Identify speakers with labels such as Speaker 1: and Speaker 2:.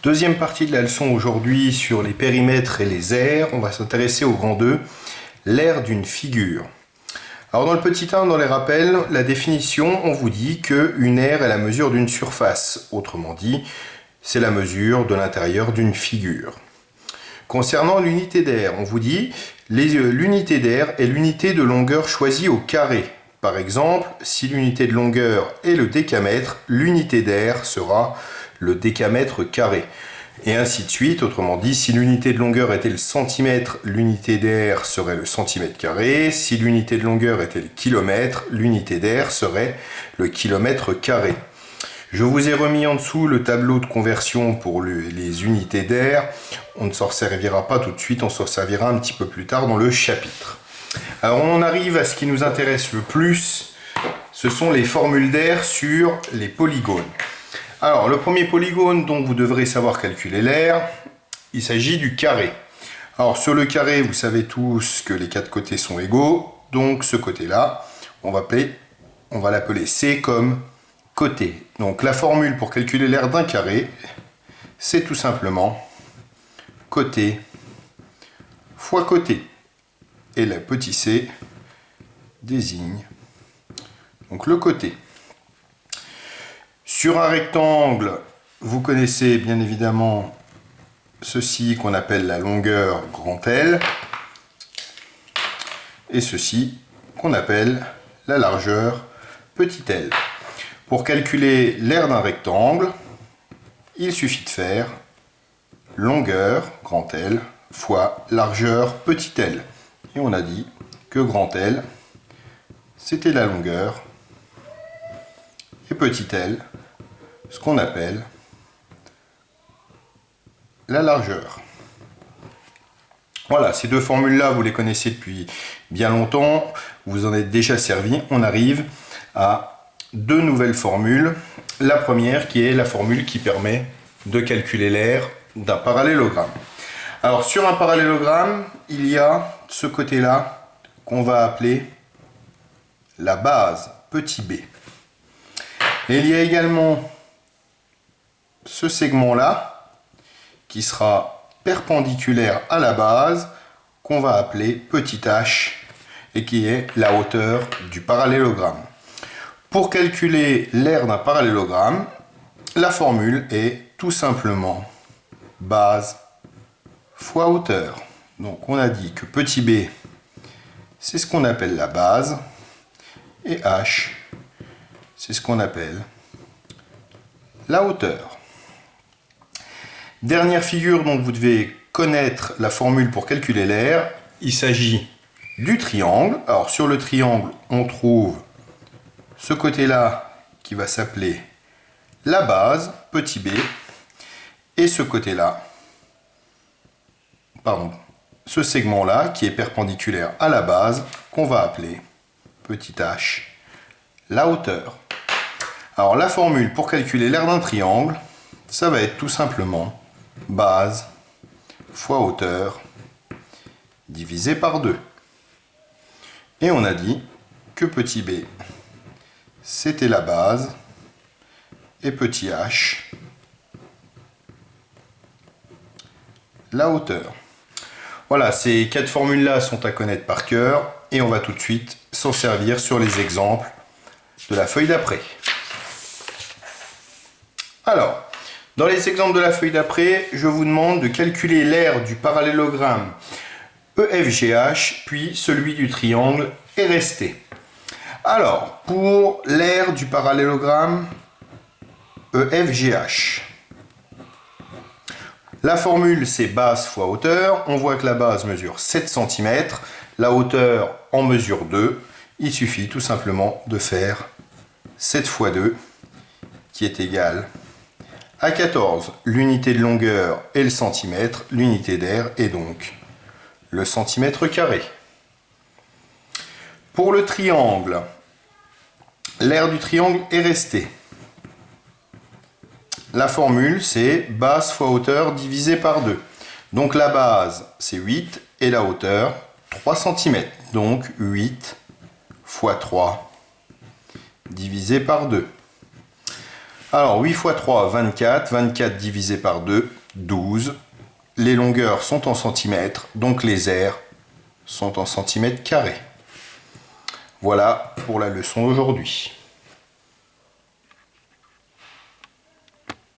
Speaker 1: Deuxième partie de la leçon aujourd'hui sur les périmètres et les aires. On va s'intéresser au grand 2, l'aire d'une figure. Alors dans le petit 1, dans les rappels, la définition, on vous dit qu'une aire est la mesure d'une surface. Autrement dit, c'est la mesure de l'intérieur d'une figure. Concernant l'unité d'aire, on vous dit l'unité d'aire est l'unité de longueur choisie au carré. Par exemple, si l'unité de longueur est le décamètre, l'unité d'aire sera le décamètre carré. Et ainsi de suite, autrement dit, si l'unité de longueur était le centimètre, l'unité d'aire serait le centimètre carré. Si l'unité de longueur était le kilomètre, l'unité d'aire serait le kilomètre carré. Je vous ai remis en dessous le tableau de conversion pour les unités d'aire. On ne s'en servira pas tout de suite, on s'en servira un petit peu plus tard dans le chapitre. Alors on en arrive à ce qui nous intéresse le plus, ce sont les formules d'aire sur les polygones. Alors le premier polygone dont vous devrez savoir calculer l'aire, il s'agit du carré. Alors sur le carré, vous savez tous que les quatre côtés sont égaux, donc ce côté-là, on va l'appeler C comme côté. Donc la formule pour calculer l'aire d'un carré, c'est tout simplement côté fois côté. Et le petit c désigne donc le côté. Sur un rectangle, vous connaissez bien évidemment ceci qu'on appelle la longueur grand L et ceci qu'on appelle la largeur petit l. Pour calculer l'aire d'un rectangle, il suffit de faire longueur grand L fois largeur petit l. Et on a dit que grand L, c'était la longueur, et petit l, ce qu'on appelle la largeur. Voilà, ces deux formules-là, vous les connaissez depuis bien longtemps, vous en êtes déjà servi. On arrive à deux nouvelles formules. La première qui est la formule qui permet de calculer l'aire d'un parallélogramme. Alors sur un parallélogramme, il y a ce côté-là qu'on va appeler la base, petit b. Et il y a également ce segment-là qui sera perpendiculaire à la base qu'on va appeler petit h et qui est la hauteur du parallélogramme. Pour calculer l'aire d'un parallélogramme, la formule est tout simplement base fois hauteur. Donc on a dit que petit b, c'est ce qu'on appelle la base, et h, c'est ce qu'on appelle la hauteur. Dernière figure dont vous devez connaître la formule pour calculer l'aire, il s'agit du triangle. Alors sur le triangle, on trouve ce côté-là qui va s'appeler la base, petit b, et ce côté-là, ce segment-là qui est perpendiculaire à la base, qu'on va appeler petit h, la hauteur. Alors la formule pour calculer l'aire d'un triangle, ça va être tout simplement base fois hauteur divisé par 2. Et on a dit que petit b, c'était la base, et petit h, la hauteur. Voilà, ces quatre formules-là sont à connaître par cœur, et on va tout de suite s'en servir sur les exemples de la feuille d'après. Alors, dans les exemples de la feuille d'après, je vous demande de calculer l'aire du parallélogramme EFGH, puis celui du triangle RST. Alors, pour l'aire du parallélogramme EFGH, la formule c'est base fois hauteur. On voit que la base mesure 7 cm, la hauteur en mesure 2. Il suffit tout simplement de faire 7 fois 2, qui est égal à 14. L'unité de longueur est le centimètre, l'unité d'aire est donc le centimètre carré. Pour le triangle, l'aire du triangle est restée. La formule c'est base fois hauteur divisé par 2. Donc la base c'est 8 et la hauteur 3 cm. Donc 8 fois 3 divisé par 2. Alors 8 x 3, 24. 24 divisé par 2, 12. Les longueurs sont en centimètres, donc les aires sont en centimètres carrés. Voilà pour la leçon d'aujourd'hui.